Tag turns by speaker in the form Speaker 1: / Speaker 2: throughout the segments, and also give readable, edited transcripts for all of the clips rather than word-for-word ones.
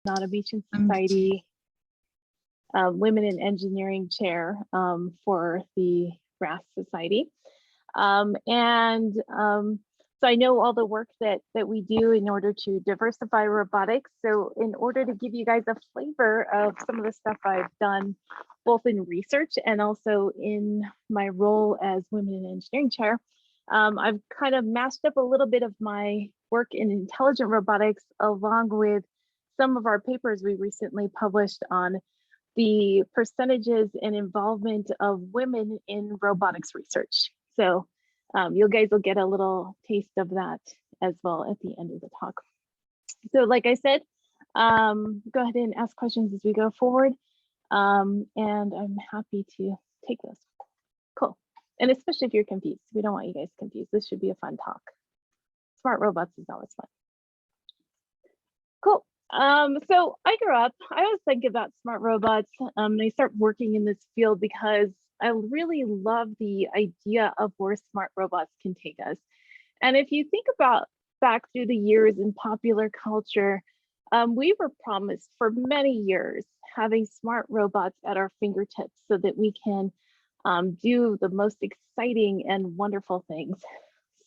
Speaker 1: Automation Society Women in Engineering Chair for the RAS Society. So I know all the work that we do in order to diversify robotics. So in order to give you guys a flavor of some of the stuff I've done, both in research and also in my role as Women in Engineering Chair, I've kind of mashed up a little bit of my work in intelligent robotics along with some of our papers we recently published on the percentages and involvement of women in robotics research. So you guys will get a little taste of that as well at the end of the talk. So like I said, go ahead and ask questions as we go forward. And I'm happy to take those. Cool. And especially if you're confused, we don't want you guys confused. This should be a fun talk. Smart robots is always fun. Cool. So I grew up, I always think about smart robots, and I start working in this field because I really love the idea of where smart robots can take us. And if you think about back through the years in popular culture, we were promised for many years having smart robots at our fingertips so that we can do the most exciting and wonderful things.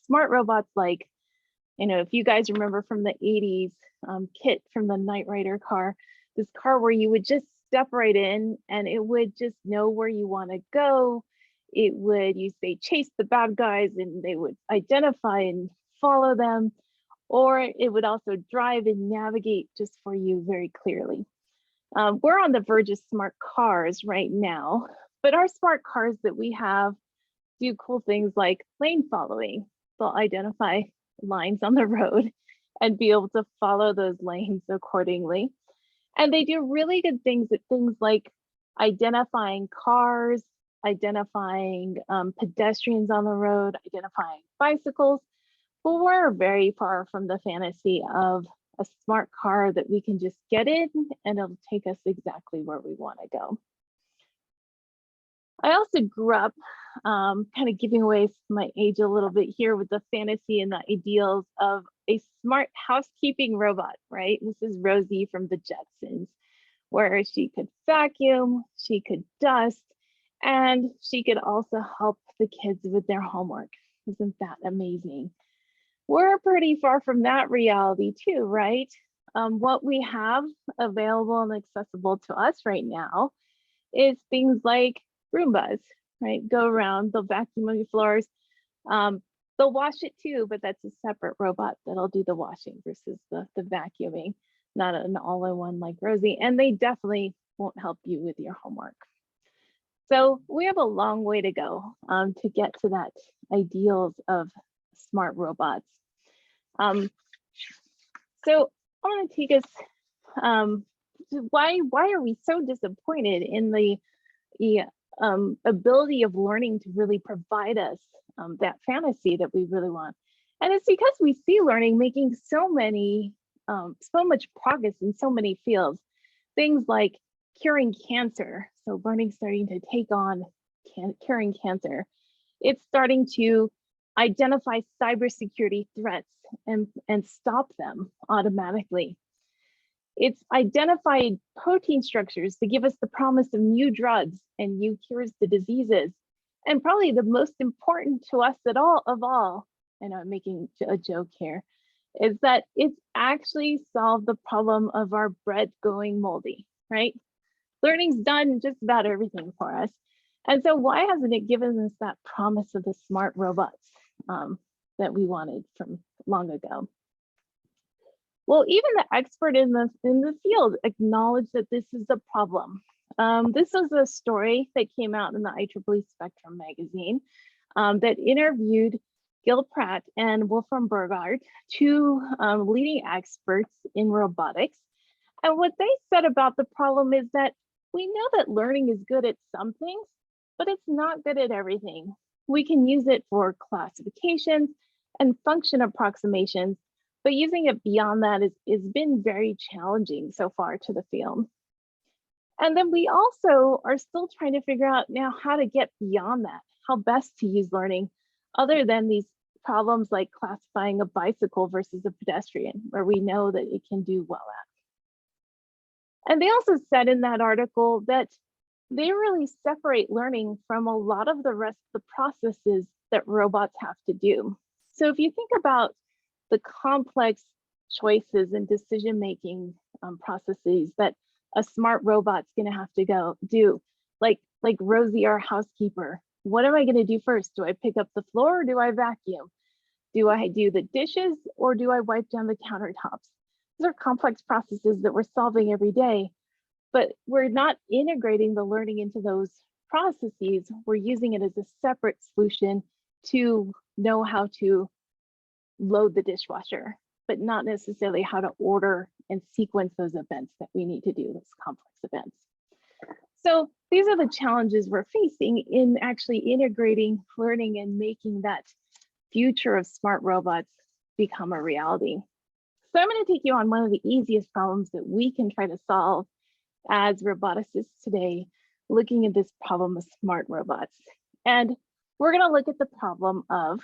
Speaker 1: Smart robots like, you know, if you guys remember from the 80s, Kit from the Knight Rider car, this car where you would just step right in and it would just know where you want to go. It would, you say, chase the bad guys and they would identify and follow them, or it would also drive and navigate just for you very clearly. We're on the verge of smart cars right now, but our smart cars that we have do cool things like lane following. They'll identify lines on the road and be able to follow those lanes accordingly. And they do really good things at things like identifying cars, identifying pedestrians on the road, identifying bicycles. But we're very far from the fantasy of a smart car that we can just get in and it'll take us exactly where we want to go. I also grew up kind of giving away my age a little bit here with the fantasy and the ideals of a smart housekeeping robot, right? This is Rosie from the Jetsons, where she could vacuum, she could dust, and she could also help the kids with their homework. Isn't that amazing? We're pretty far from that reality too, right? What we have available and accessible to us right now is things like Roombas, right? Go around, they'll vacuum your floors. They'll wash it too, but that's a separate robot that'll do the washing versus the vacuuming, not an all-in-one like Rosie. And they definitely won't help you with your homework. So we have a long way to go to get to that ideals of smart robots. So I want to take us to why are we so disappointed in the ability of learning to really provide us that fantasy that we really want. And it's because we see learning making so much progress in so many fields. Things like curing cancer. So learning starting to take on curing cancer. It's starting to identify cybersecurity threats and stop them automatically. It's identified protein structures to give us the promise of new drugs and new cures to diseases. And probably the most important to us of all, and I'm making a joke here, is that it's actually solved the problem of our bread going moldy, right? Learning's done just about everything for us. And so why hasn't it given us that promise of the smart robots that we wanted from long ago? Well, even the expert in the field acknowledged that this is a problem. This was a story that came out in the IEEE Spectrum magazine that interviewed Gil Pratt and Wolfram Burgard, two leading experts in robotics. And what they said about the problem is that we know that learning is good at some things, but it's not good at everything. We can use it for classifications and function approximations, but using it beyond that has been very challenging so far to the field. And then we also are still trying to figure out now how to get beyond that, how best to use learning other than these problems like classifying a bicycle versus a pedestrian, where we know that it can do well at. And they also said in that article that they really separate learning from a lot of the rest of the processes that robots have to do. So if you think about the complex choices and decision-making processes that a smart robot's gonna have to go do, like Rosie, our housekeeper, what am I gonna do first? Do I pick up the floor or do I vacuum? Do I do the dishes or do I wipe down the countertops? These are complex processes that we're solving every day, but we're not integrating the learning into those processes. We're using it as a separate solution to know how to load the dishwasher, but not necessarily how to order and sequence those events that we need to do, those complex events. So these are the challenges we're facing in actually integrating learning and making that future of smart robots become a reality. So I'm going to take you on one of the easiest problems that we can try to solve as roboticists today, looking at this problem of smart robots. And we're going to look at the problem of,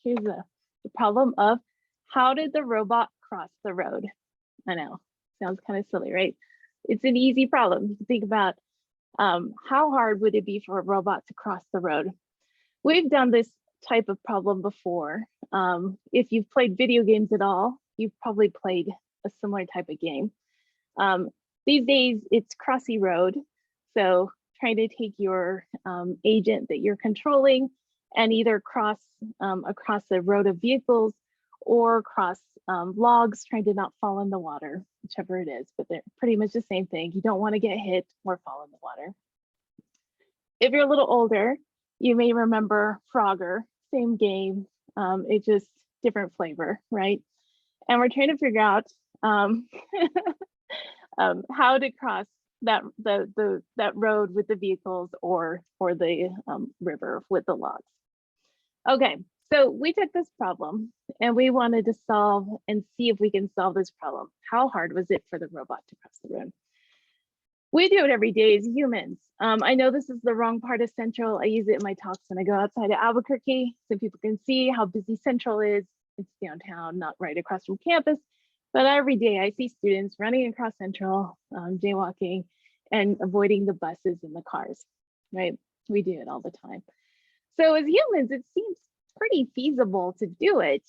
Speaker 1: here's the problem of how did the robot cross the road? I know, sounds kind of silly, right? It's an easy problem. You can think about how hard would it be for a robot to cross the road? We've done this type of problem before. If you've played video games at all, you've probably played a similar type of game. These days, it's crossy road. So trying to take your agent that you're controlling and either cross across a road of vehicles or cross logs, trying to not fall in the water, whichever it is, but they're pretty much the same thing. You don't want to get hit or fall in the water. If you're a little older, you may remember Frogger, same game, it's just different flavor, right? And we're trying to figure out how to cross that road with the vehicles or the river with the logs. Okay, so we took this problem and we wanted to solve and see if we can solve this problem. How hard was it for the robot to cross the road? We do it every day as humans. I know this is the wrong part of Central. I use it in my talks when I go outside of Albuquerque so people can see how busy Central is. It's downtown, not right across from campus. But every day I see students running across Central, jaywalking, and avoiding the buses and the cars, right? We do it all the time. So as humans, it seems pretty feasible to do it,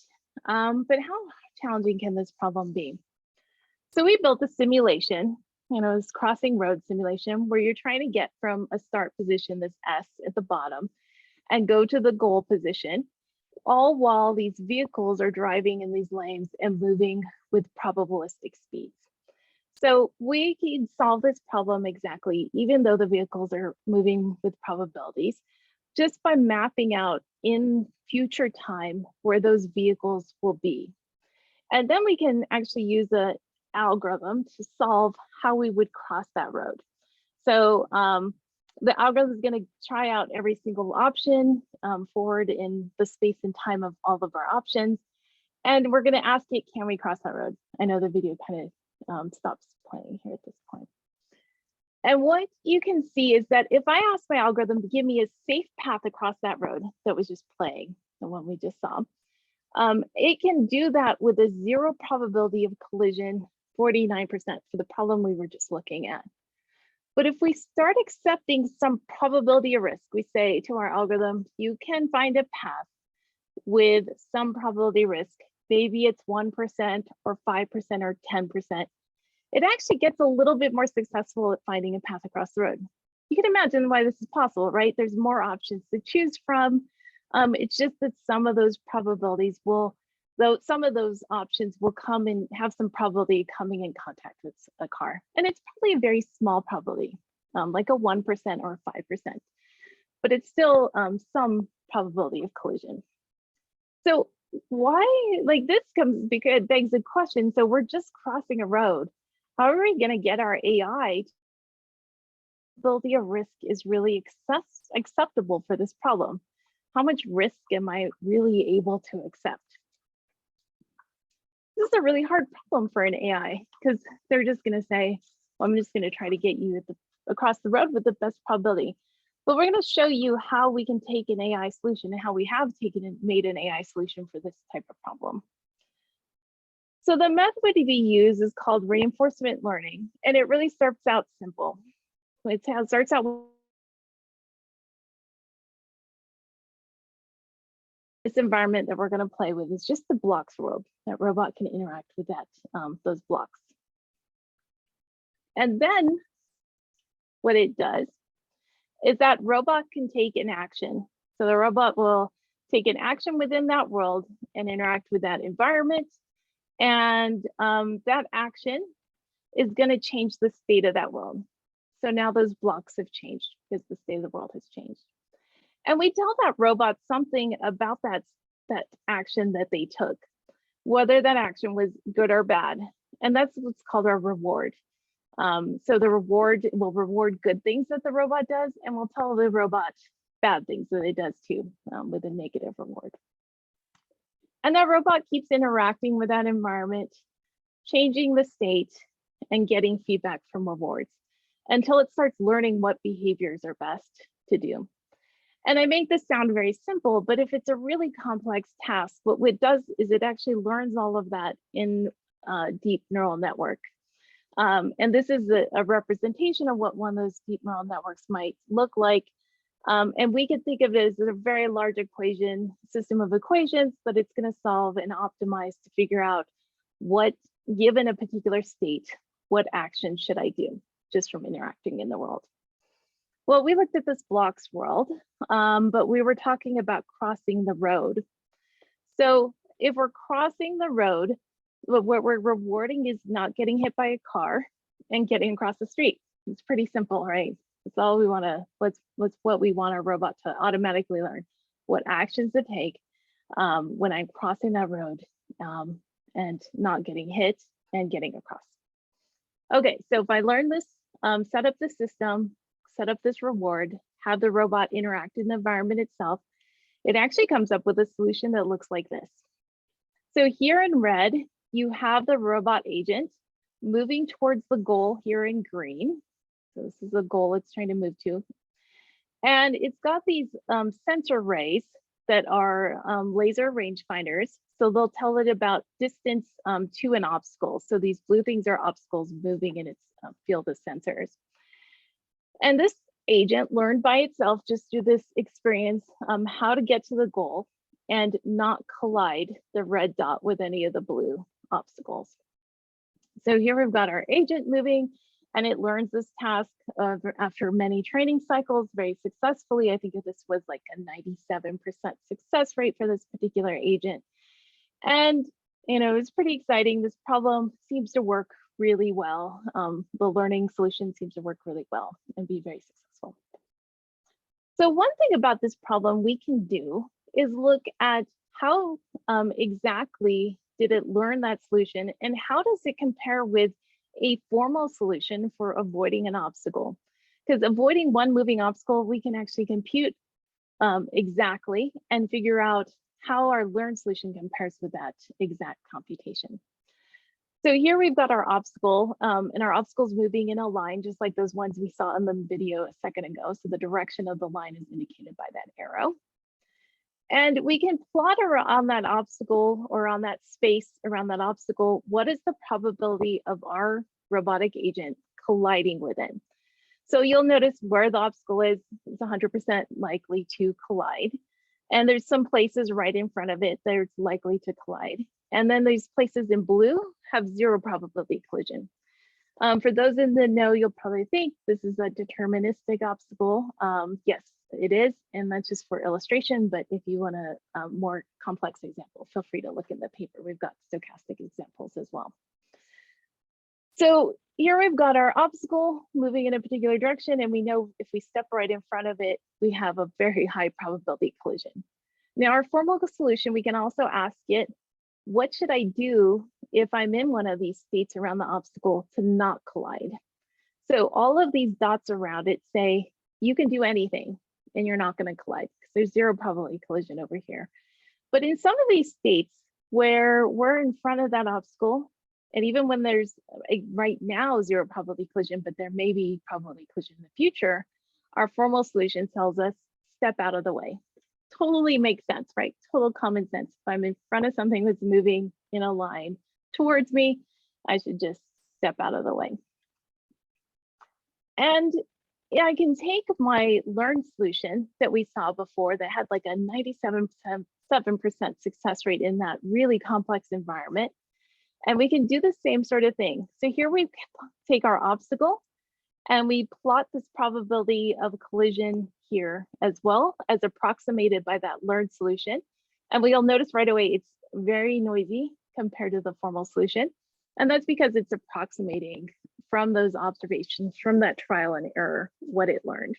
Speaker 1: but how challenging can this problem be? So we built a simulation, it's crossing road simulation, where you're trying to get from a start position, this S at the bottom, and go to the goal position, all while these vehicles are driving in these lanes and moving with probabilistic speeds. So we can solve this problem exactly, even though the vehicles are moving with probabilities, just by mapping out in future time where those vehicles will be. And then we can actually use an algorithm to solve how we would cross that road. So the algorithm is going to try out every single option forward in the space and time of all of our options. And we're going to ask it, can we cross that road? I know the video kind of stops playing here at this point. And what you can see is that if I ask my algorithm to give me a safe path across that road that was just playing, the one we just saw, it can do that with a 0 probability of collision, 49% for the problem we were just looking at. But if we start accepting some probability of risk, we say to our algorithm, you can find a path with some probability risk. Maybe it's 1% or 5% or 10%. It actually gets a little bit more successful at finding a path across the road. You can imagine why this is possible, right? There's more options to choose from. It's just that some of those probabilities will, though some of those options will come and have some probability coming in contact with a car. And it's probably a very small probability, like a 1% or 5%, but it's still some probability of collision. So why, like this comes because it begs the question, so we're just crossing a road. How are we going to get our AI probability of risk is really acceptable for this problem? How much risk am I really able to accept? This is a really hard problem for an AI because they're just going to say, well, I'm just going to try to get you across the road with the best probability. But we're going to show you how we can take an AI solution and how we have taken and made an AI solution for this type of problem. So the method we use is called reinforcement learning, and it really starts out simple. It starts out with this environment that we're going to play with is just the blocks world. That robot can interact with those blocks. And then what it does is that robot can take an action. So the robot will take an action within that world and interact with that environment. And that action is going to change the state of that world. So now those blocks have changed because the state of the world has changed. And we tell that robot something about that action that they took, whether that action was good or bad. And that's what's called our reward. So the reward will reward good things that the robot does, and we'll tell the robot bad things that it does too, with a negative reward. And that robot keeps interacting with that environment, changing the state and getting feedback from rewards until it starts learning what behaviors are best to do. And I make this sound very simple, but if it's a really complex task, what it does is it actually learns all of that in a deep neural network. And this is a representation of what one of those deep neural networks might look like. And we can think of it as a very large system of equations, but it's going to solve and optimize to figure out what, given a particular state, what action should I do just from interacting in the world. Well, we looked at this blocks world, but we were talking about crossing the road. So if we're crossing the road, what we're rewarding is not getting hit by a car and getting across the street. It's pretty simple, right? That's all we want to, what's what we want our robot to automatically learn, what actions to take when I'm crossing that road and not getting hit and getting across. Okay, so if I learn this, set up the system, set up this reward, have the robot interact in the environment itself, it actually comes up with a solution that looks like this. So here in red, you have the robot agent moving towards the goal here in green. So this is the goal it's trying to move to. And it's got these sensor rays that are laser rangefinders. So they'll tell it about distance to an obstacle. So these blue things are obstacles moving in its field of sensors. And this agent learned by itself just through this experience how to get to the goal and not collide the red dot with any of the blue obstacles. So here we've got our agent moving, and it learns this task after many training cycles very successfully. I think this was like a 97% success rate for this particular agent. And it's pretty exciting. This problem seems to work really well. The learning solution seems to work really well and be very successful. So one thing about this problem we can do is look at how exactly did it learn that solution, and how does it compare with a formal solution for avoiding an obstacle? Because avoiding one moving obstacle, we can actually compute exactly and figure out how our learned solution compares with that exact computation. So here we've got our obstacle, and our obstacle's moving in a line, just like those ones we saw in the video a second ago. So the direction of the line is indicated by that arrow. And we can plot on that obstacle, or on that space around that obstacle, what is the probability of our robotic agent colliding with it. So you'll notice where the obstacle is, it's 100% likely to collide. And there's some places right in front of it that it's likely to collide. And then these places in blue have 0 probability collision. For those in the know, you'll probably think this is a deterministic obstacle. Yes, it is, and that's just for illustration, but if you want a more complex example, feel free to look in the paper. We've got stochastic examples as well. So here we've got our obstacle moving in a particular direction, and we know if we step right in front of it, we have a very high probability collision. Now, our formal solution, we can also ask it, what should I do if I'm in one of these states around the obstacle to not collide? So all of these dots around it say, you can do anything and you're not going to collide, because there's 0 probability collision over here. But in some of these states where we're in front of that obstacle, and even when there's right now 0 probability collision, but there may be probability collision in the future, our formal solution tells us step out of the way. Totally makes sense, right? Total common sense. If I'm in front of something that's moving in a line, towards me, I should just step out of the way. And yeah, I can take my learned solution that we saw before that had like a 97% success rate in that really complex environment. And we can do the same sort of thing. So here we take our obstacle and we plot this probability of collision here as well as approximated by that learned solution. And we'll notice right away it's very noisy compared to the formal solution. And that's because it's approximating from those observations, from that trial and error, what it learned.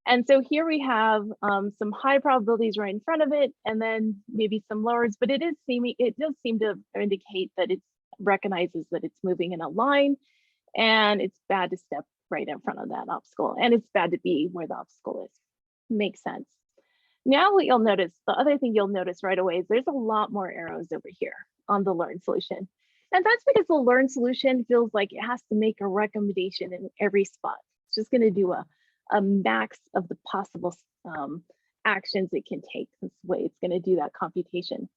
Speaker 1: And so here we have some high probabilities right in front of it, and then maybe some lowers, but it does seem to indicate that it recognizes that it's moving in a line, and it's bad to step right in front of that obstacle, and it's bad to be where the obstacle is. Makes sense. Now what you'll notice, the other thing you'll notice right away is there's a lot more arrows over here on the learned solution. And that's because the learned solution feels like it has to make a recommendation in every spot. It's just going to do a max of the possible actions it can take. This way it's going to do that computation.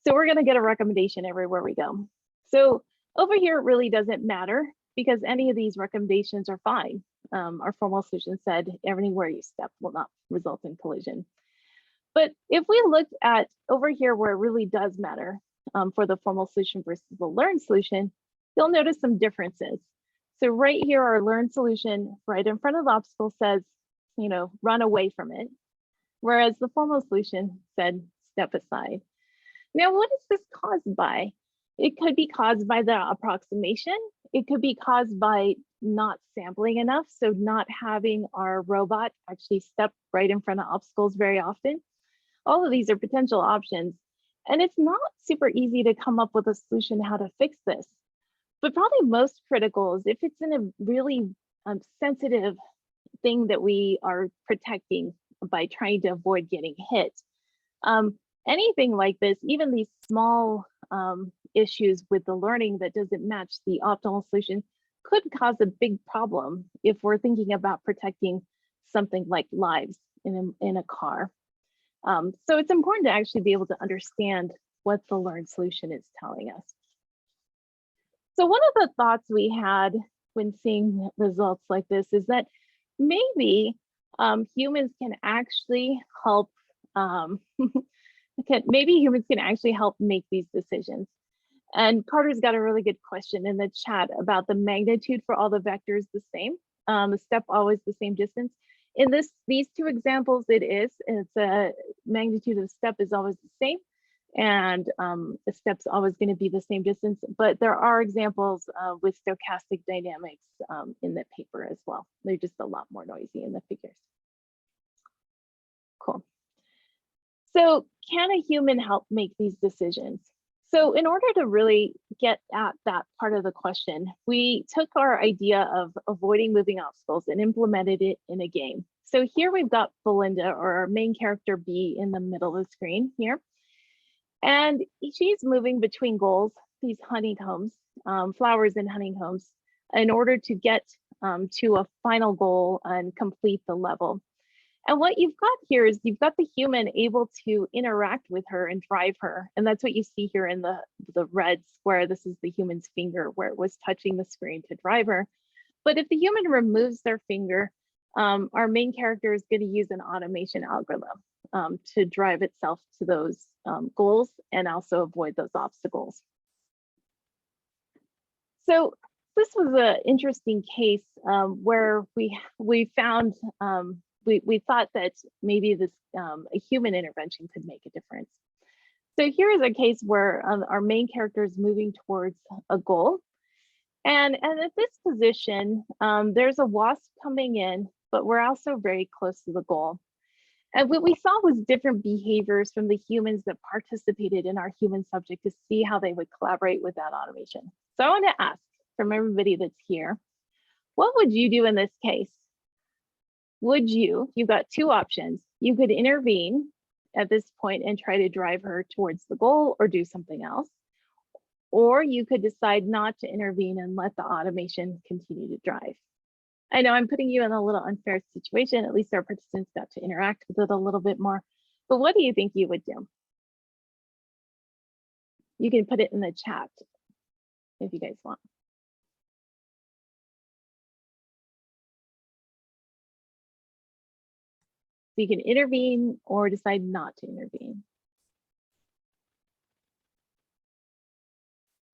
Speaker 1: So we're going to get a recommendation everywhere we go. So over here, it really doesn't matter because any of these recommendations are fine. Our formal solution said everywhere you step will not result in collision. But if we look at over here where it really does matter for the formal solution versus the learned solution, you'll notice some differences. So right here, our learned solution right in front of the obstacle says, run away from it. Whereas the formal solution said, step aside. Now, what is this caused by? It could be caused by the approximation. It could be caused by not sampling enough. So not having our robot actually step right in front of obstacles very often. All of these are potential options. And it's not super easy to come up with a solution how to fix this. But probably most critical is if it's in a really sensitive thing that we are protecting by trying to avoid getting hit. Anything like this, even these small issues with the learning that doesn't match the optimal solution could cause a big problem if we're thinking about protecting something like lives in a car. So it's important to actually be able to understand what the learned solution is telling us. So one of the thoughts we had when seeing results like this is that maybe humans can actually help. Maybe humans can actually help make these decisions. And Carter's got a really good question in the chat about the magnitude for all the vectors the same. The step always the same distance. In these two examples, it's a magnitude of the step is always the same. And the step's always going to be the same distance, but there are examples with stochastic dynamics in the paper as well. They're just a lot more noisy in the figures. Cool. So can a human help make these decisions? So in order to really get at that part of the question, we took our idea of avoiding moving obstacles and implemented it in a game. So here we've got Belinda, or our main character B, in the middle of the screen here. And she's moving between goals, these honeycombs, flowers and honeycombs, in order to get to a final goal and complete the level. And what you've got here is you've got the human able to interact with her and drive her. And that's what you see here in the red square. This is the human's finger where it was touching the screen to drive her. But if the human removes their finger, our main character is going to use an automation algorithm to drive itself to those goals and also avoid those obstacles. So this was an interesting case where we found we thought that maybe this a human intervention could make a difference. So here is a case where our main character is moving towards a goal, and at this position there's a wasp coming in, but we're also very close to the goal. And what we saw was different behaviors from the humans that participated in our human subject to see how they would collaborate with that automation. So I want to ask from everybody that's here, what would you do in this case? You've got two options. You could intervene at this point and try to drive her towards the goal or do something else. Or you could decide not to intervene and let the automation continue to drive. I know I'm putting you in a little unfair situation. At least our participants got to interact with it a little bit more. But what do you think you would do? You can put it in the chat if you guys want. So you can intervene or decide not to intervene.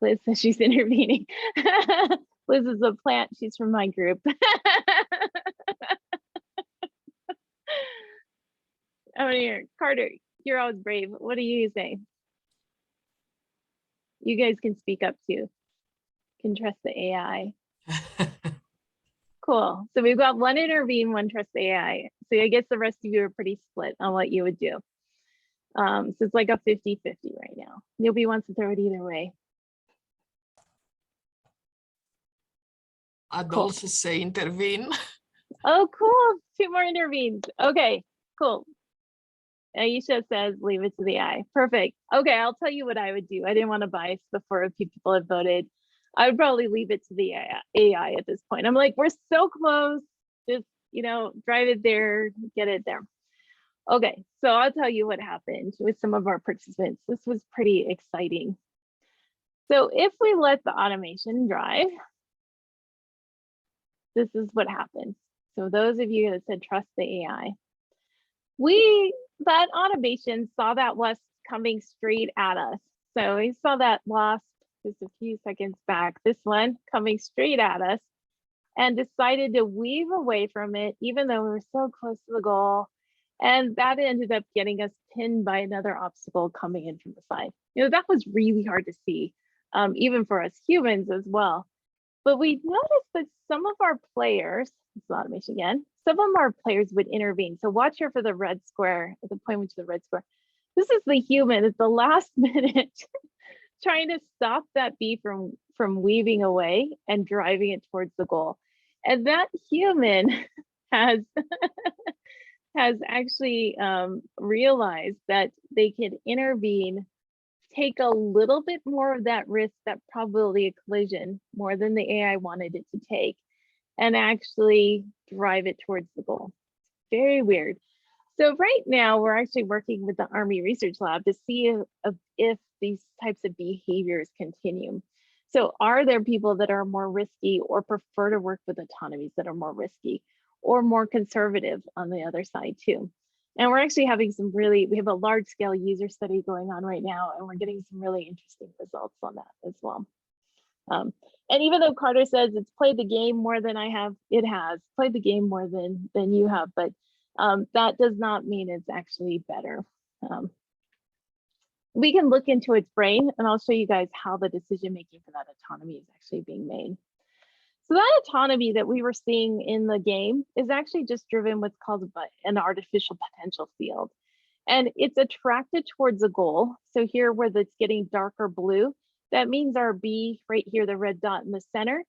Speaker 1: Liz says she's intervening. Liz is a plant. She's from my group. Oh, here, Carter, you're always brave. What do you say? You guys can speak up too. Can trust the AI. Cool. So we've got one intervene, one trust the AI. So I guess the rest of you are pretty split on what you would do. So it's like a 50-50 right now. Nobody wants to throw it either way.
Speaker 2: I'd
Speaker 1: Cool.
Speaker 2: also say intervene.
Speaker 1: Oh, cool. 2 more intervenes. Okay, cool. Aisha says leave it to the AI. Perfect. Okay, I'll tell you what I would do. I didn't want to bias before a few people have voted. I would probably leave it to the AI at this point. I'm like, we're so close. Just, you know, drive it there, get it there. Okay, so I'll tell you what happened with some of our participants. This was pretty exciting. So if we let the automation drive, this is what happens. So those of you that said trust the AI, that automation saw that wasp coming straight at us. So we saw that wasp just a few seconds back, this one coming straight at us, and decided to weave away from it, even though we were so close to the goal. And that ended up getting us pinned by another obstacle coming in from the side. You know, that was really hard to see, even for us humans as well. But we noticed that some of our players, it's automation again, some of our players would intervene. So watch here for the red square, the pointing to the red square. This is the human at the last minute trying to stop that bee from weaving away and driving it towards the goal. And that human has has actually realized that they could intervene, take a little bit more of that risk, that probability of collision, more than the AI wanted it to take, and actually drive it towards the goal. Very weird. So right now we're actually working with the Army Research Lab to see if these types of behaviors continue. So are there people that are more risky or prefer to work with autonomies that are more risky or more conservative on the other side too? And we're actually having we have a large scale user study going on right now, and we're getting some really interesting results on that as well. And even though Carter says it's played the game more than I have, it has played the game more than you have, but that does not mean it's actually better. We can look into its brain, and I'll show you guys how the decision making for that autonomy is actually being made. So that autonomy that we were seeing in the game is actually just driven what's called an artificial potential field. And it's attracted towards a goal. So here where it's getting darker blue, that means our bee right here, the red dot in the center,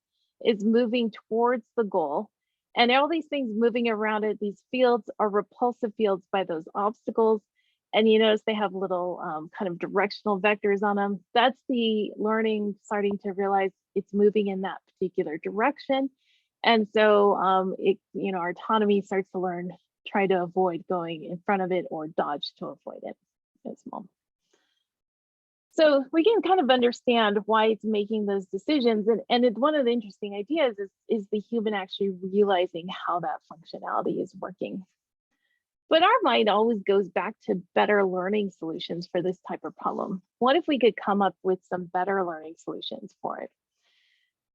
Speaker 1: is moving towards the goal. And all these things moving around it, these fields are repulsive fields by those obstacles. And you notice they have little kind of directional vectors on them. That's the learning starting to realize it's moving in that particular direction. And so our autonomy starts to learn, try to avoid going in front of it or dodge to avoid it as well. So we can kind of understand why it's making those decisions. And one of the interesting ideas is the human actually realizing how that functionality is working. But our mind always goes back to better learning solutions for this type of problem. What if we could come up with some better learning solutions for it?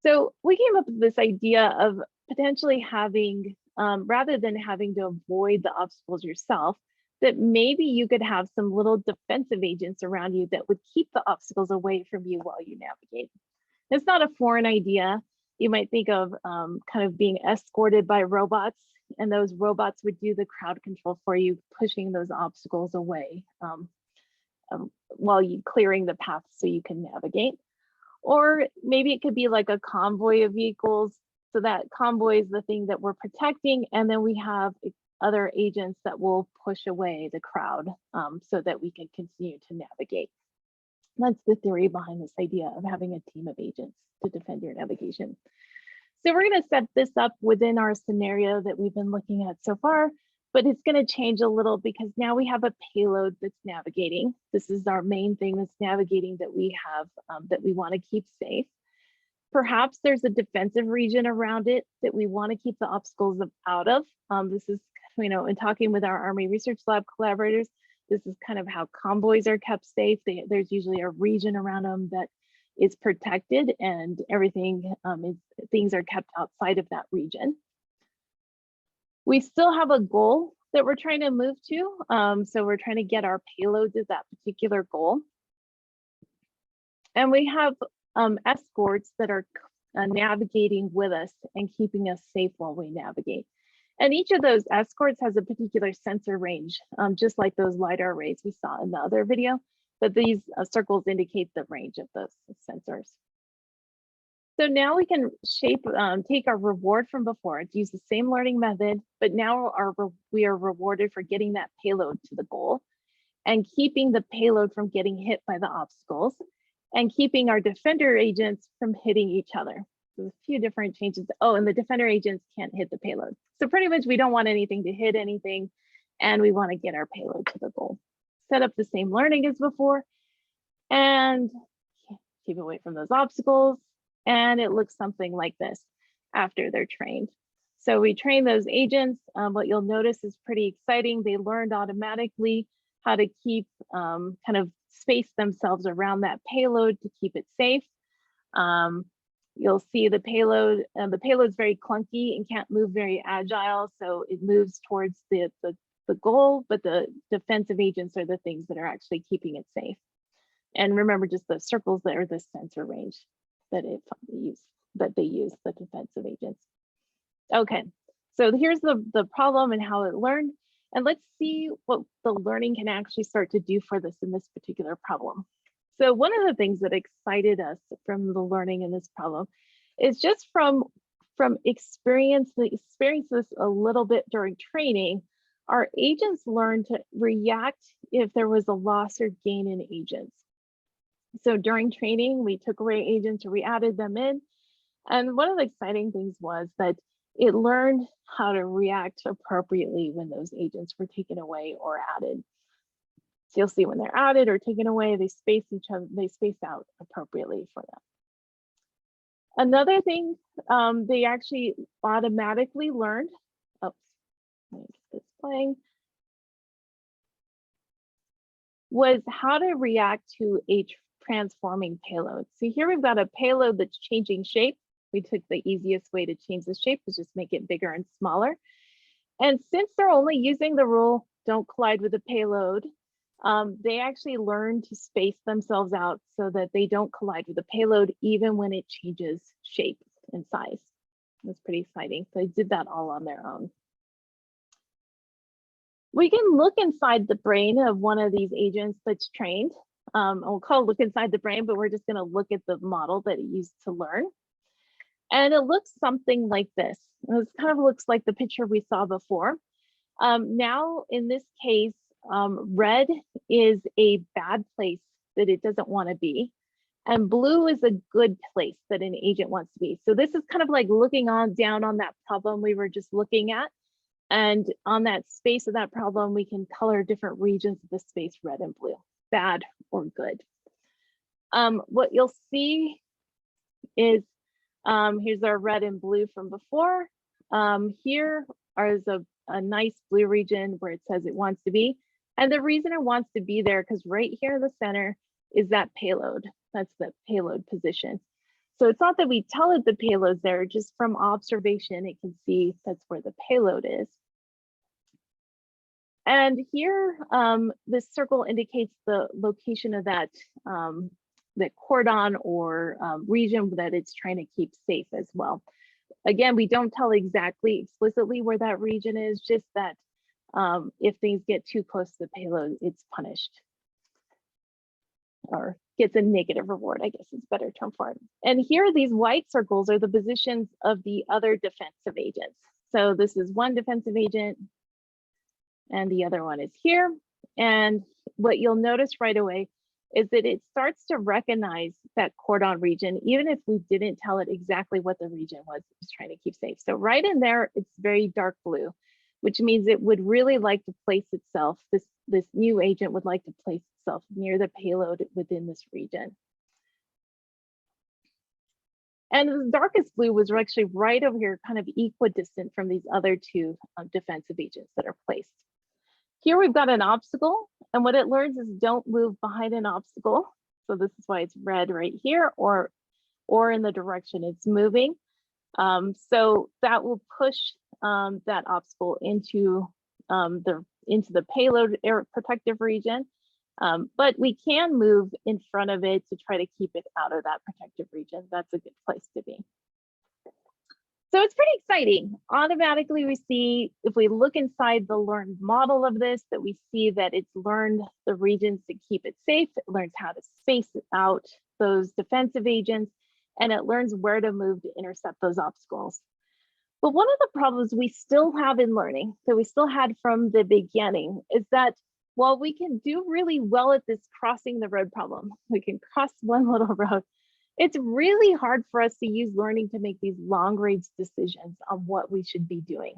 Speaker 1: So we came up with this idea of potentially having, rather than having to avoid the obstacles yourself, that maybe you could have some little defensive agents around you that would keep the obstacles away from you while you navigate. It's not a foreign idea. You might think of kind of being escorted by robots, and those robots would do the crowd control for you, pushing those obstacles away while you clearing the path so you can navigate. Or maybe it could be like a convoy of vehicles. So that convoy is the thing that we're protecting, and then we have other agents that will push away the crowd so that we can continue to navigate. That's the theory behind this idea of having a team of agents to defend your navigation. So we're going to set this up within our scenario that we've been looking at so far. but it's going to change a little because now we have a payload that's navigating. This is our main thing that's navigating that we have that we want to keep safe. Perhaps there's a defensive region around it that we want to keep the obstacles out of. This is, you know, in talking with our Army Research Lab collaborators, this is kind of how convoys are kept safe. There's usually a region around them that is protected, and everything things are kept outside of that region. We still have a goal that we're trying to move to. So we're trying to get our payload to that particular goal. And we have escorts that are navigating with us and keeping us safe while we navigate. And each of those escorts has a particular sensor range, just like those LiDAR arrays we saw in the other video, but these circles indicate the range of those sensors. So now we can take our reward from before. It's use the same learning method, but now we are rewarded for getting that payload to the goal and keeping the payload from getting hit by the obstacles and keeping our defender agents from hitting each other. There's a few different changes. Oh, and the defender agents can't hit the payload. So pretty much we don't want anything to hit anything, and we want to get our payload to the goal. Set up the same learning as before and keep away from those obstacles. And it looks something like this after they're trained. So we train those agents. What you'll notice is pretty exciting. They learned automatically how to keep kind of space themselves around that payload to keep it safe. You'll see the payload, the payload's very clunky and can't move very agile. So it moves towards the goal, but the defensive agents are the things that are actually keeping it safe. And remember, just the circles that are the sensor range that they use, the defensive agents. Okay, so here's the problem and how it learned. And let's see what the learning can actually start to do for this in this particular problem. So one of the things that excited us from the learning in this problem is just from experience this a little bit during training, our agents learned to react if there was a loss or gain in agents. So during training, we took away agents or we added them in. And one of the exciting things was that it learned how to react appropriately when those agents were taken away or added. So you'll see when they're added or taken away, they space out appropriately for them. Another thing they actually automatically learned, oops, let me get this playing, was how to react to a transforming payload. So here we've got a payload that's changing shape. We took the easiest way to change the shape is just make it bigger and smaller. And since they're only using the rule, don't collide with the payload, they actually learn to space themselves out so that they don't collide with the payload even when it changes shape and size. That's pretty exciting. So they did that all on their own. We can look inside the brain of one of these agents that's trained. We'll call it look inside the brain, but we're just going to look at the model that it used to learn. And it looks something like this. It kind of looks like the picture we saw before. Now, in this case, red is a bad place that it doesn't want to be, and blue is a good place that an agent wants to be. So this is kind of like looking down on that problem we were just looking at. And on that space of that problem, we can color different regions of the space red and blue, bad or good. What you'll see is here's our red and blue from before. Here is a nice blue region where it says it wants to be. And the reason it wants to be there, because right here in the center is that payload. That's the payload position. So it's not that we tell it the payload's there, just from observation, it can see that's where the payload is. And here, this circle indicates the location of that cordon or region that it's trying to keep safe as well. Again, we don't tell exactly explicitly where that region is, just that if things get too close to the payload, it's punished or gets a negative reward, I guess is a better term for it. And here, these white circles are the positions of the other defensive agents. So this is one defensive agent and the other one is here. And what you'll notice right away is that it starts to recognize that cordon region, even if we didn't tell it exactly what the region was it was trying to keep safe. So right in there, it's very dark blue. which means it would really like to place itself, this new agent would like to place itself near the payload within this region. And the darkest blue was actually right over here, kind of equidistant from these other two defensive agents that are placed. Here we've got an obstacle, and what it learns is don't move behind an obstacle. So this is why it's red right here, or in the direction it's moving. So that will push that obstacle into the payload protective region. But we can move in front of it to try to keep it out of that protective region. That's a good place to be. So it's pretty exciting. Automatically we see, if we look inside the learned model of this, that we see that it's learned the regions to keep it safe. It learns how to space out those defensive agents, and it learns where to move to intercept those obstacles. But one of the problems we still have in learning, that we still had from the beginning, is that while we can do really well at this crossing the road problem, we can cross one little road, it's really hard for us to use learning to make these long range decisions on what we should be doing.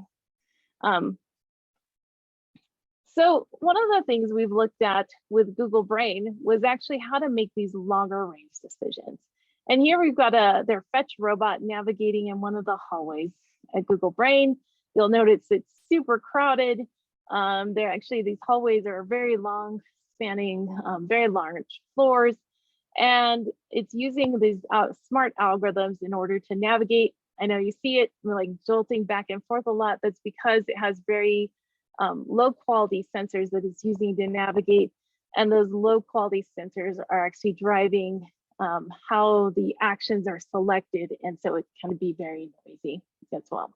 Speaker 1: So one of the things we've looked at with Google Brain was actually how to make these longer range decisions. And here we've got their fetch robot navigating in one of the hallways at Google Brain. You'll notice it's super crowded. These hallways are very long, spanning very large floors. And it's using these smart algorithms in order to navigate. I know you see it like jolting back and forth a lot. That's because it has very low quality sensors that it's using to navigate. And those low quality sensors are actually driving how the actions are selected. And so it can be very noisy as well.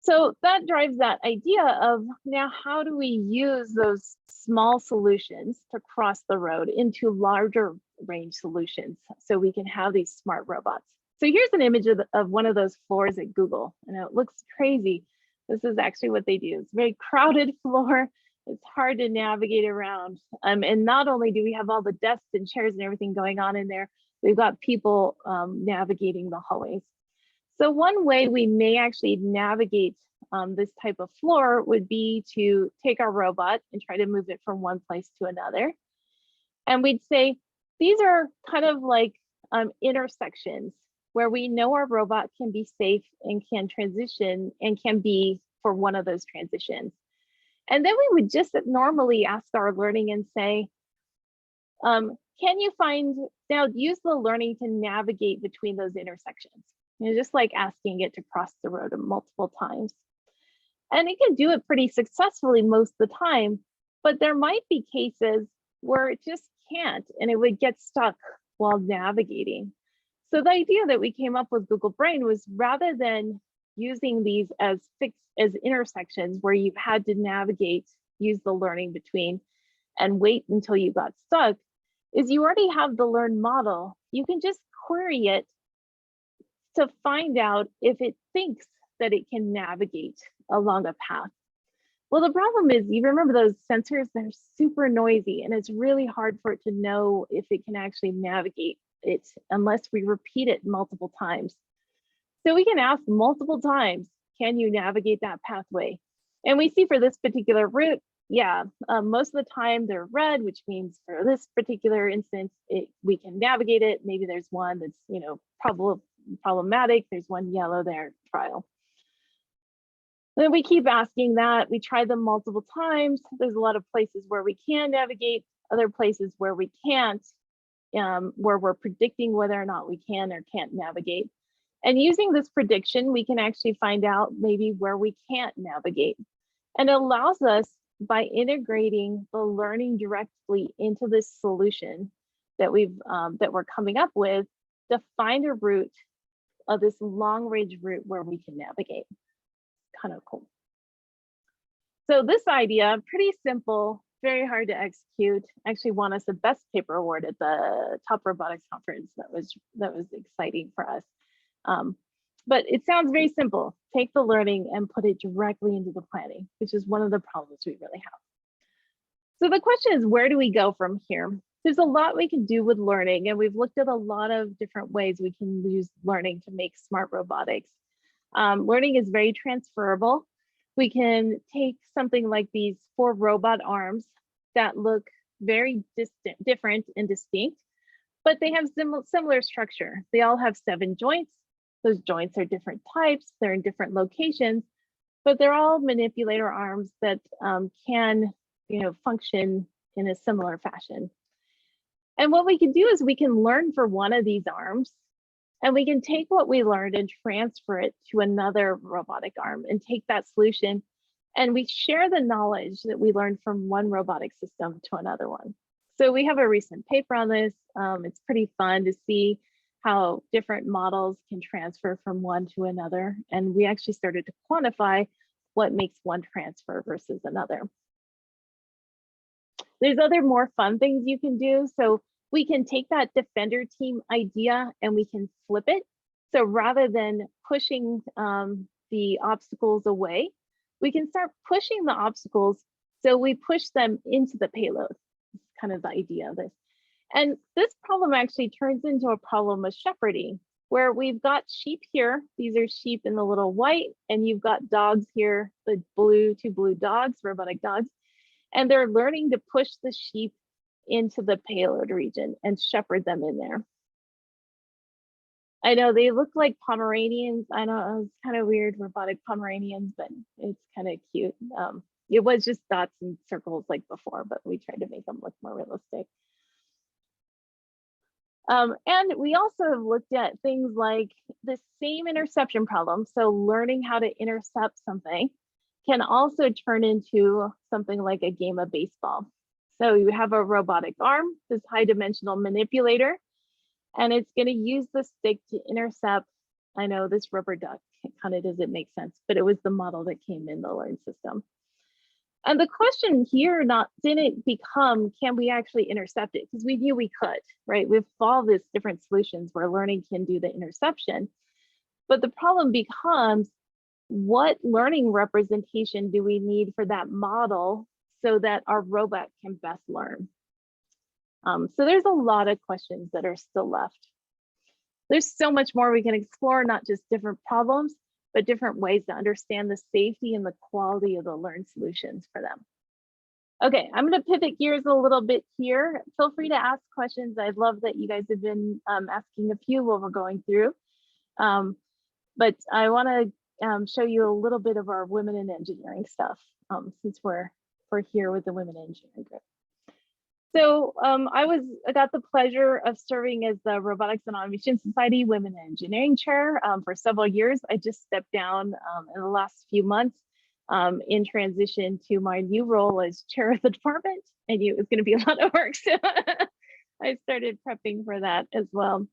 Speaker 1: So that drives that idea of now, how do we use those small solutions to cross the road into larger range solutions so we can have these smart robots? So here's an image of one of those floors at Google. And it looks crazy. This is actually what they do. It's a very crowded floor. It's hard to navigate around. And not only do we have all the desks and chairs and everything going on in there, we've got people navigating the hallways. So one way we may actually navigate this type of floor would be to take our robot and try to move it from one place to another. And we'd say, these are kind of like intersections where we know our robot can be safe and can transition and can be for one of those transitions. And then we would just normally ask our learning and say, can you use the learning to navigate between those intersections? Just like asking it to cross the road multiple times. And it can do it pretty successfully most of the time, but there might be cases where it just can't, and it would get stuck while navigating. So the idea that we came up with Google Brain was, rather than using these as intersections where you've had to navigate, use the learning between, and wait until you got stuck, is you already have the learned model. You can just query it to find out if it thinks that it can navigate along a path. Well, the problem is, you remember those sensors, they're super noisy, and it's really hard for it to know if it can actually navigate it unless we repeat it multiple times. So we can ask multiple times, can you navigate that pathway? And we see for this particular route, yeah, most of the time they're red, which means for this particular instance, we can navigate it. Maybe there's one that's problematic. There's one yellow there, trial. Then we keep asking that. We try them multiple times. There's a lot of places where we can navigate, other places where we can't, where we're predicting whether or not we can or can't navigate. And using this prediction, we can actually find out maybe where we can't navigate. And it allows us, by integrating the learning directly into this solution that we're coming up with, to find a route of this long range route where we can navigate. Kind of cool. So this idea, pretty simple, very hard to execute. Actually won us the best paper award at the Top Robotics conference. That was exciting for us. But it sounds very simple. Take the learning and put it directly into the planning, which is one of the problems we really have. So the question is, where do we go from here? There's a lot we can do with learning, and we've looked at a lot of different ways we can use learning to make smart robotics. Learning is very transferable. We can take something like these 4 robot arms that look very different and distinct, but they have similar structure. They all have 7 joints. Those joints are different types, they're in different locations, but they're all manipulator arms that can, function in a similar fashion. And what we can do is we can learn for one of these arms, and we can take what we learned and transfer it to another robotic arm and take that solution, and we share the knowledge that we learned from one robotic system to another one. So we have a recent paper on this. It's pretty fun to see how different models can transfer from one to another. And we actually started to quantify what makes one transfer versus another. There's other more fun things you can do. So we can take that defender team idea and we can flip it. So rather than pushing the obstacles away, we can start pushing the obstacles. So we push them into the payload. It's kind of the idea of this. And this problem actually turns into a problem of shepherding, where we've got sheep here. These are sheep in the little white, and you've got dogs here, the two blue dogs, robotic dogs, and they're learning to push the sheep into the payload region and shepherd them in there. I know they look like Pomeranians. I know it's kind of weird, robotic Pomeranians, but it's kind of cute. It was just dots and circles like before, but we tried to make them look more realistic. And we also have looked at things like the same interception problem. So learning how to intercept something can also turn into something like a game of baseball. So you have a robotic arm, this high dimensional manipulator, and it's going to use the stick to intercept. I know this rubber duck kind of doesn't make sense, but it was the model that came in the learn system. And the question here didn't become, can we actually intercept it? Because we knew we could, right? We've followed these different solutions where learning can do the interception. But the problem becomes, what learning representation do we need for that model so that our robot can best learn? So there's a lot of questions that are still left. There's so much more we can explore, not just different problems, but different ways to understand the safety and the quality of the learned solutions for them. Okay, I'm going to pivot gears a little bit here. Feel free to ask questions. I love that you guys have been asking a few while we're going through. But I want to show you a little bit of our women in engineering stuff, since we're here with the Women in Engineering group. So I got the pleasure of serving as the Robotics and Automation Society Women in Engineering Chair for several years. I just stepped down in the last few months in transition to my new role as chair of the department. I knew it was going to be a lot of work, so I started prepping for that as well.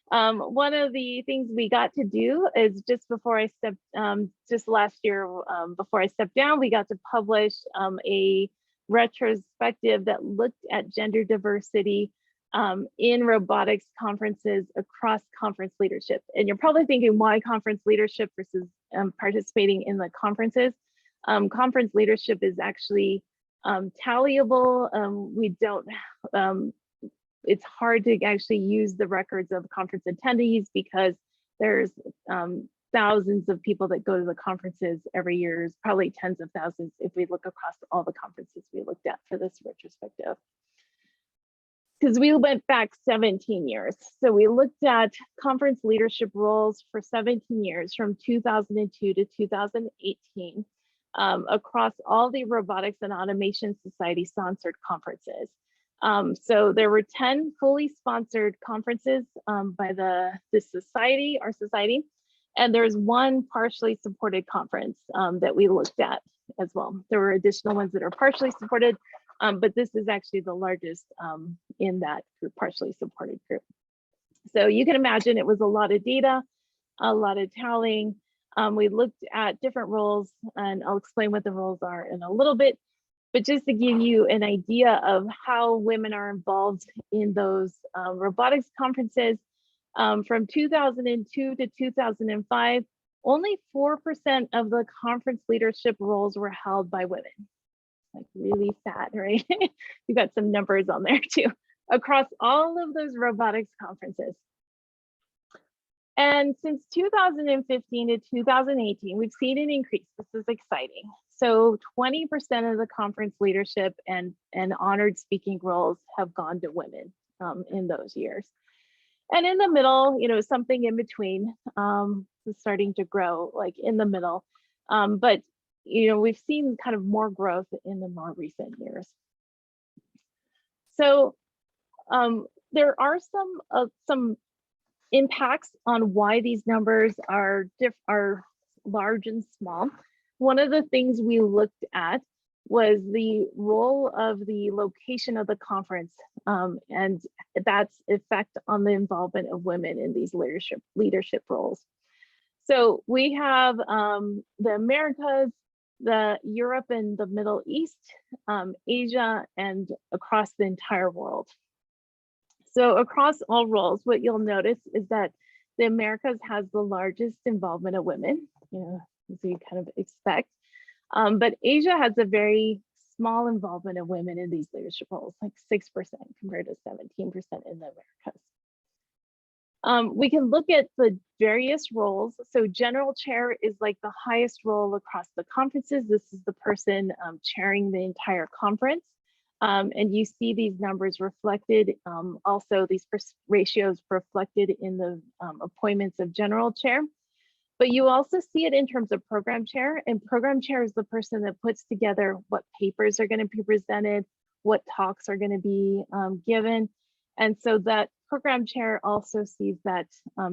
Speaker 1: One of the things we got to do is just last year, before I stepped down, we got to publish a retrospective that looked at gender diversity in robotics conferences across conference leadership. And you're probably thinking, why conference leadership versus participating in the conferences? Conference leadership is actually tallyable. It's hard to actually use the records of conference attendees because there's thousands of people that go to the conferences every year, probably tens of thousands if we look across all the conferences we looked at for this retrospective. Because we went back 17 years. So we looked at conference leadership roles for 17 years from 2002 to 2018 across all the Robotics and Automation Society sponsored conferences. So there were 10 fully sponsored conferences by our society. And there's one partially supported conference that we looked at as well. There were additional ones that are partially supported, but this is actually the largest in that group, partially supported group. So you can imagine it was a lot of data, a lot of tallying. We looked at different roles, and I'll explain what the roles are in a little bit, but just to give you an idea of how women are involved in those robotics conferences. From 2002 to 2005, only 4% of the conference leadership roles were held by women. Like really sad, right? You got some numbers on there too, across all of those robotics conferences. And since 2015 to 2018, we've seen an increase. This is exciting. So 20% of the conference leadership and honored speaking roles have gone to women in those years. And in the middle, something in between is starting to grow, like in the middle. But we've seen kind of more growth in the more recent years. So there are some impacts on why these numbers are large and small. One of the things we looked at was the role of the location of the conference and that's effect on the involvement of women in these leadership roles. So we have the Americas, the Europe and the Middle East, Asia, and across the entire world. So across all roles, what you'll notice is that the Americas has the largest involvement of women, as you kind of expect. But Asia has a very small involvement of women in these leadership roles, like 6% compared to 17% in the Americas. We can look at the various roles. So general chair is like the highest role across the conferences. This is the person chairing the entire conference. And you see these numbers reflected, also these ratios reflected in the appointments of general chair. But you also see it in terms of program chair, and program chair is the person that puts together what papers are going to be presented, what talks are going to be given. And so that program chair also sees that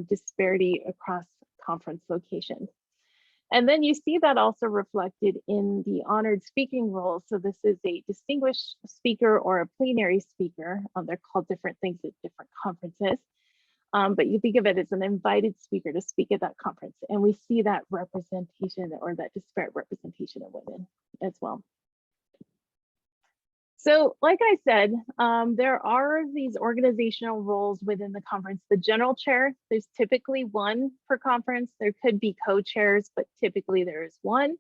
Speaker 1: disparity across conference locations. And then you see that also reflected in the honored speaking roles. So this is a distinguished speaker or a plenary speaker. They're called different things at different conferences. But you think of it as an invited speaker to speak at that conference. And we see that representation or that disparate representation of women as well. So like I said, there are these organizational roles within the conference. The general chair, there's typically one per conference. There could be co-chairs, but typically there is one.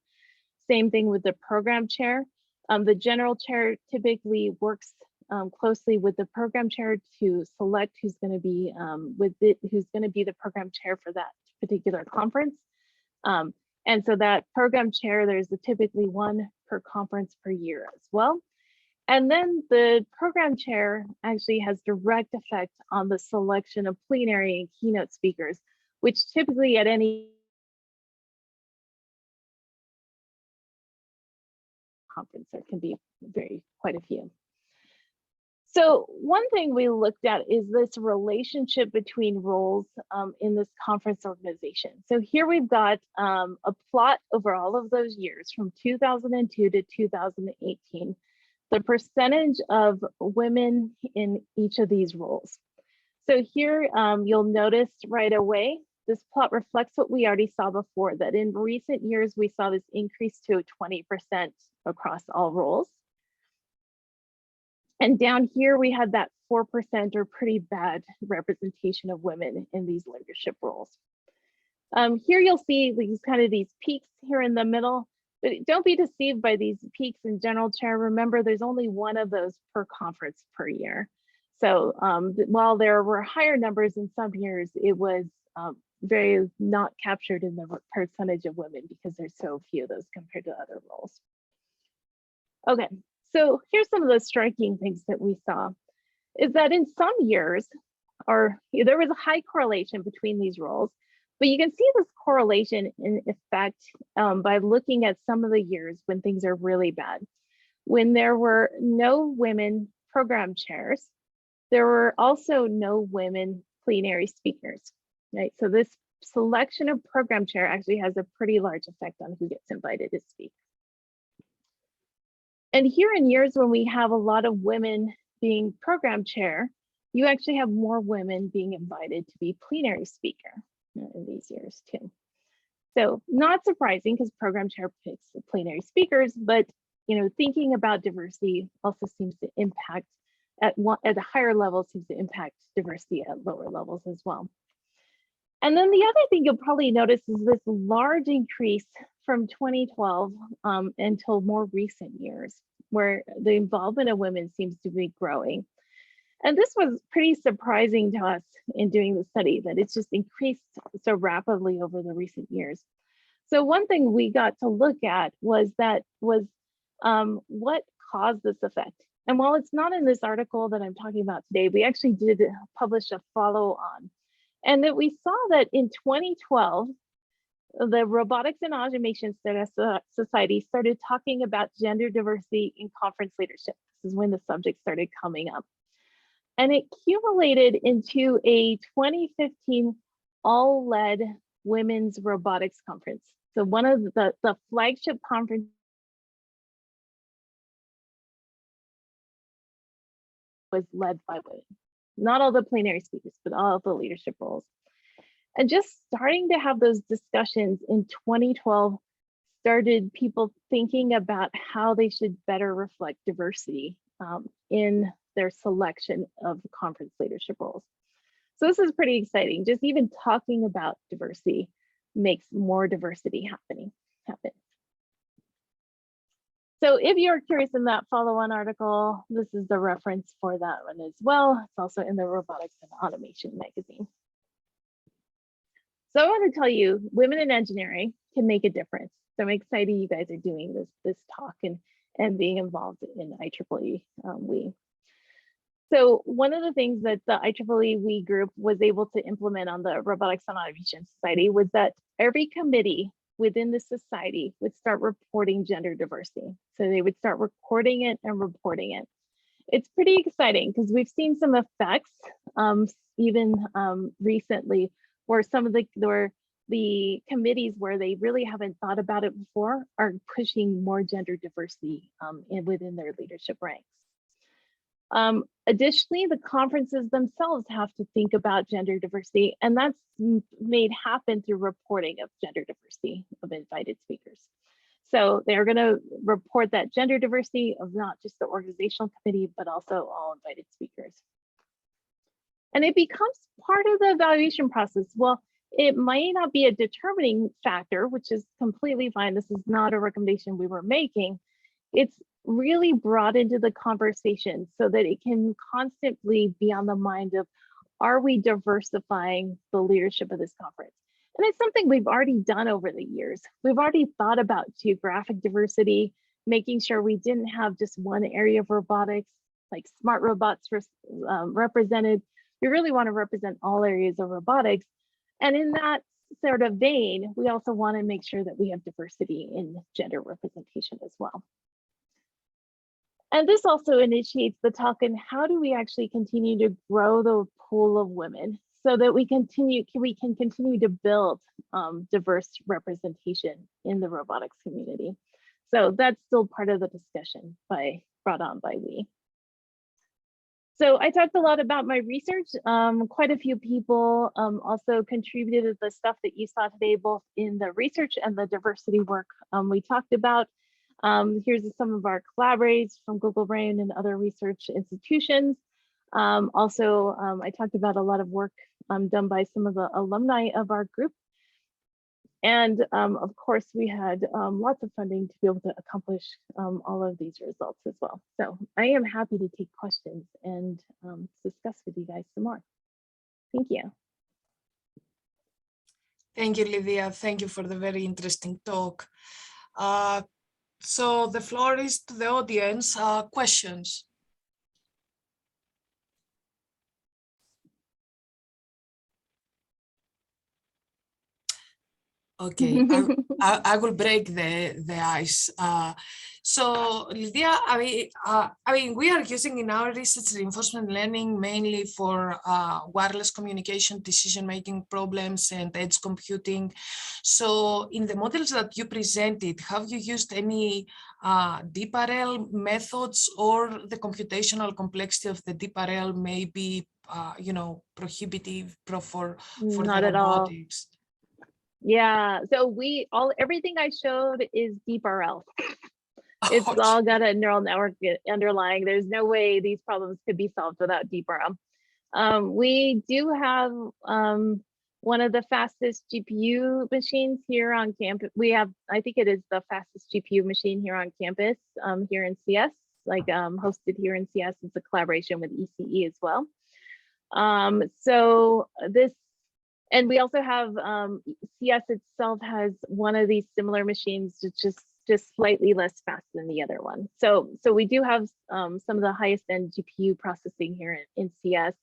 Speaker 1: Same thing with the program chair. The general chair typically works closely with the program chair to select who's going to be the program chair for that particular conference. And so that program chair, there's typically one per conference per year as well. And then the program chair actually has direct effect on the selection of plenary and keynote speakers, which typically at any conference, there can be quite a few. So one thing we looked at is this relationship between roles in this conference organization. So here we've got a plot over all of those years from 2002 to 2018. The percentage of women in each of these roles. So here you'll notice right away, this plot reflects what we already saw before, that in recent years, we saw this increase to 20% across all roles. And down here, we had that 4% or pretty bad representation of women in these leadership roles. Here you'll see these peaks here in the middle. But don't be deceived by these peaks in general chair. Remember, there's only one of those per conference per year. So while there were higher numbers in some years, it was very not captured in the percentage of women because there's so few of those compared to other roles. Okay, so here's some of the striking things that we saw is that in some years, there was a high correlation between these roles. But you can see this correlation in effect by looking at some of the years when things are really bad. When there were no women program chairs, there were also no women plenary speakers, right? So this selection of program chair actually has a pretty large effect on who gets invited to speak. And here in years when we have a lot of women being program chair, you actually have more women being invited to be plenary speaker in these years too. So not surprising because program chair picks the plenary speakers, but thinking about diversity also seems to impact at a higher level, seems to impact diversity at lower levels as well. And then the other thing you'll probably notice is this large increase from 2012 until more recent years, where the involvement of women seems to be growing. And this was pretty surprising to us in doing the study, that it's just increased so rapidly over the recent years. So one thing we got to look at was what caused this effect. And while it's not in this article that I'm talking about today, we actually did publish a follow-on. And that we saw that in 2012, the Robotics and Automation Society started talking about gender diversity in conference leadership. This is when the subject started coming up. And it accumulated into a 2015 all-led women's robotics conference. So one of the flagship conference was led by women. Not all the plenary speakers, but all of the leadership roles. And just starting to have those discussions in 2012 started people thinking about how they should better reflect diversity in their selection of conference leadership roles. So this is pretty exciting. Just even talking about diversity makes more diversity happen. So if you're curious in that follow-on article, this is the reference for that one as well. It's also in the Robotics and Automation magazine. So I want to tell you, women in engineering can make a difference. So I'm excited you guys are doing this talk and being involved in IEEE WIE. So one of the things that the IEEE WIE group was able to implement on the Robotics and Automation Society was that every committee within the society would start reporting gender diversity. So they would start recording it and reporting it. It's pretty exciting because we've seen some effects even recently where some of the committees where they really haven't thought about it before are pushing more gender diversity within their leadership ranks. Additionally, the conferences themselves have to think about gender diversity, and that's made happen through reporting of gender diversity of invited speakers. So they're going to report that gender diversity of not just the organizational committee, but also all invited speakers. And it becomes part of the evaluation process. Well, it might not be a determining factor, which is completely fine. This is not a recommendation we were making. It's really brought into the conversation so that it can constantly be on the mind of, are we diversifying the leadership of this conference? And it's something we've already done over the years. We've already thought about geographic diversity, making sure we didn't have just one area of robotics, like smart robots represented. We really want to represent all areas of robotics. And in that sort of vein, we also want to make sure that we have diversity in gender representation as well. And this also initiates the talk on how do we actually continue to grow the pool of women so that we can continue to build diverse representation in the robotics community. So that's still part of the discussion brought on by WIE. So I talked a lot about my research. Quite a few people also contributed to the stuff that you saw today, both in the research and the diversity work we talked about. Here's some of our collaborators from Google Brain and other research institutions. Also, I talked about a lot of work done by some of the alumni of our group. And of course, we had lots of funding to be able to accomplish all of these results as well. So I am happy to take questions and discuss with you guys some more. Thank you.
Speaker 2: Thank you, Lydia. Thank you for the very interesting talk. So the floor is to the audience. Questions? Okay, I will break the ice. So Lydia, I mean, we are using in our research reinforcement learning mainly for wireless communication, decision-making problems, and edge computing. So in the models that you presented, have you used any DeepRL methods, or the computational complexity of the DeepRL may be, you know, prohibitive for
Speaker 1: Not
Speaker 2: the
Speaker 1: at all.
Speaker 2: robotics?
Speaker 1: Yeah, so everything I showed is DeepRL. It's all got a neural network underlying. There's no way these problems could be solved without DeepRL. We do have one of the fastest GPU machines here on campus. We have, I think it is the fastest GPU machine here on campus, here in CS. like hosted here in CS. It's a collaboration with ECE as well. And we also have CS itself has one of these similar machines, it's just slightly less fast than the other one. So we do have some of the highest end GPU processing here in CS.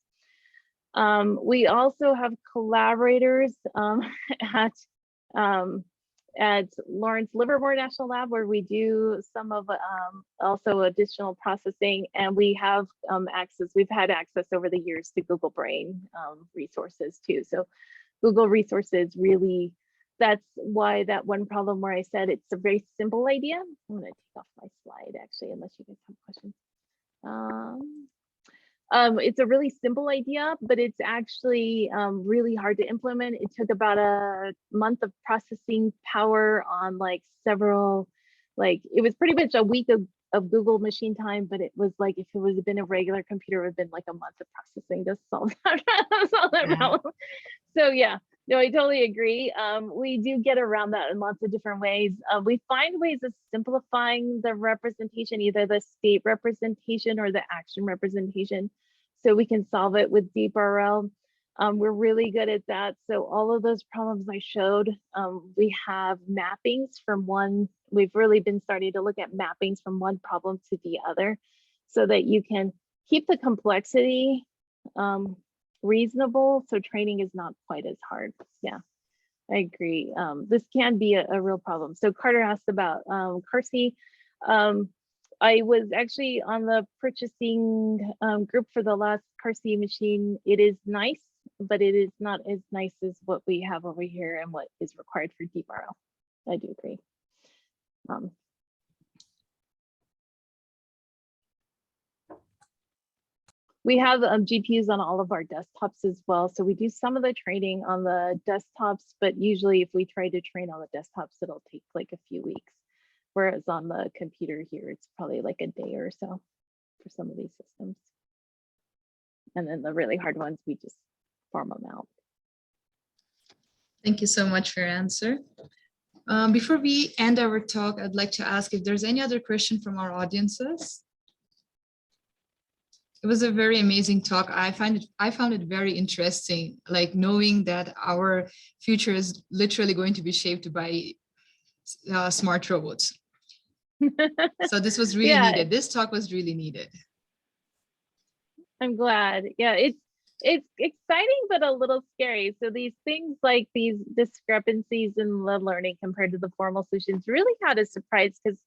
Speaker 1: We also have collaborators at Lawrence Livermore National Lab, where we do some of also additional processing, and we have we've had access over the years to Google Brain resources too. So Google resources really, that's why that one problem where I said it's a very simple idea. I'm gonna take off my slide actually, unless you guys have questions. It's a really simple idea, but it's actually really hard to implement. It took about a month of processing power on like several, it was pretty much a week of Google machine time, but it was like, if it would have been a regular computer, it would have been like a month of processing to solve that problem. So yeah, no, I totally agree. We do get around that in lots of different ways. We find ways of simplifying the representation, either the state representation or the action representation, so we can solve it with DeepRL. We're really good at that. So all of those problems I showed, we have mappings from one, we've really been starting to look at mappings from one problem to the other, so that you can keep the complexity reasonable, so training is not quite as hard. Yeah, I agree. This can be a real problem. So Carter asked about Carsey. I was actually on the purchasing group for the last Carsey machine. It is nice, but it is not as nice as what we have over here and what is required for DeepRL. I do agree. We have GPUs on all of our desktops as well. So we do some of the training on the desktops, but usually if we try to train on the desktops, it'll take like a few weeks. Whereas on the computer here, it's probably like a day or so for some of these systems. And then the really hard ones, we just farm them out.
Speaker 3: Thank you so much for your answer. Before we end our talk, I'd like to ask if there's any other question from our audiences. It was a very amazing talk. I found it very interesting, like knowing that our future is literally going to be shaped by smart robots. So this was really needed. This talk was really needed.
Speaker 1: I'm glad. Yeah, it's exciting, but a little scary. So these things like these discrepancies in the learning compared to the formal solutions really had a surprise, because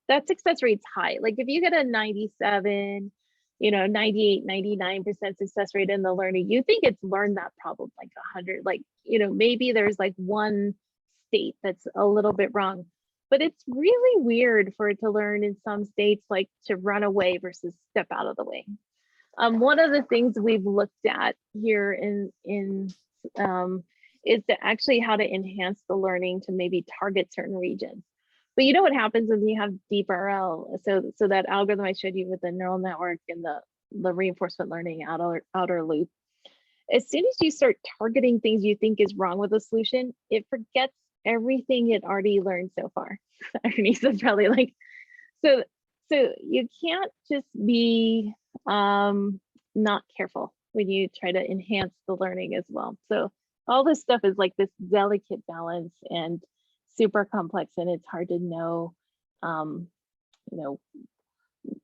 Speaker 1: that success rate's high. Like if you get a 97, 98, 99% success rate in the learning, you think it's learned that problem like 100, like, maybe there's like one state that's a little bit wrong, but it's really weird for it to learn in some states, like to run away versus step out of the way. One of the things we've looked at here is to actually how to enhance the learning to maybe target certain regions. But you know what happens when you have DeepRL? So that algorithm I showed you with the neural network and the reinforcement learning outer loop, as soon as you start targeting things you think is wrong with the solution, it forgets everything it already learned so far. Underneath is probably like, so you can't just be not careful when you try to enhance the learning as well. So all this stuff is like this delicate balance and super complex, and it's hard to know,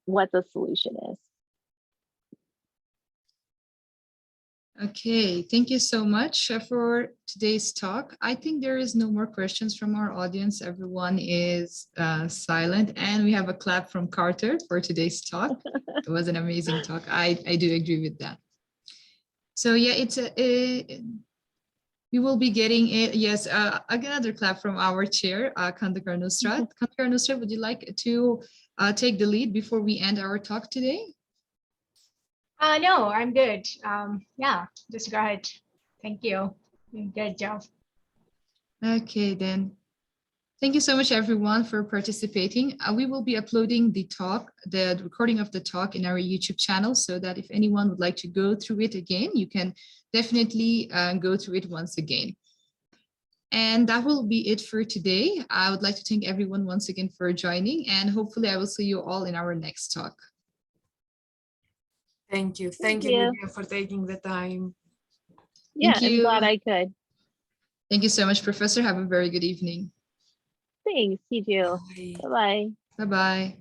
Speaker 1: what the solution is.
Speaker 3: Okay, thank you so much for today's talk. I think there is no more questions from our audience. Everyone is silent, and we have a clap from Carter for today's talk. It was an amazing talk. I do agree with that. So yeah, we will be getting it. Yes, another clap from our chair, Kandakar Nusrat. Kandakar Nusrat, would you like to take the lead before we end our talk today?
Speaker 4: No, I'm good. Yeah, just go ahead. Thank you. Good job.
Speaker 3: Okay, then. Thank you so much, everyone, for participating. We will be uploading the recording of the talk in our YouTube channel, so that if anyone would like to go through it again, you can definitely go through it once again. And that will be it for today. I would like to thank everyone once again for joining, and hopefully I will see you all in our next talk.
Speaker 2: Thank you.
Speaker 1: Thank
Speaker 2: Thank you,
Speaker 1: you.
Speaker 2: Lydia, for taking the time.
Speaker 1: Yeah,
Speaker 3: Thank
Speaker 1: I'm glad
Speaker 3: you.
Speaker 1: I could.
Speaker 3: Thank you so much, Professor. Have a very good evening.
Speaker 1: Thanks, you too.
Speaker 2: Bye.
Speaker 1: Bye-bye.
Speaker 3: Bye-bye.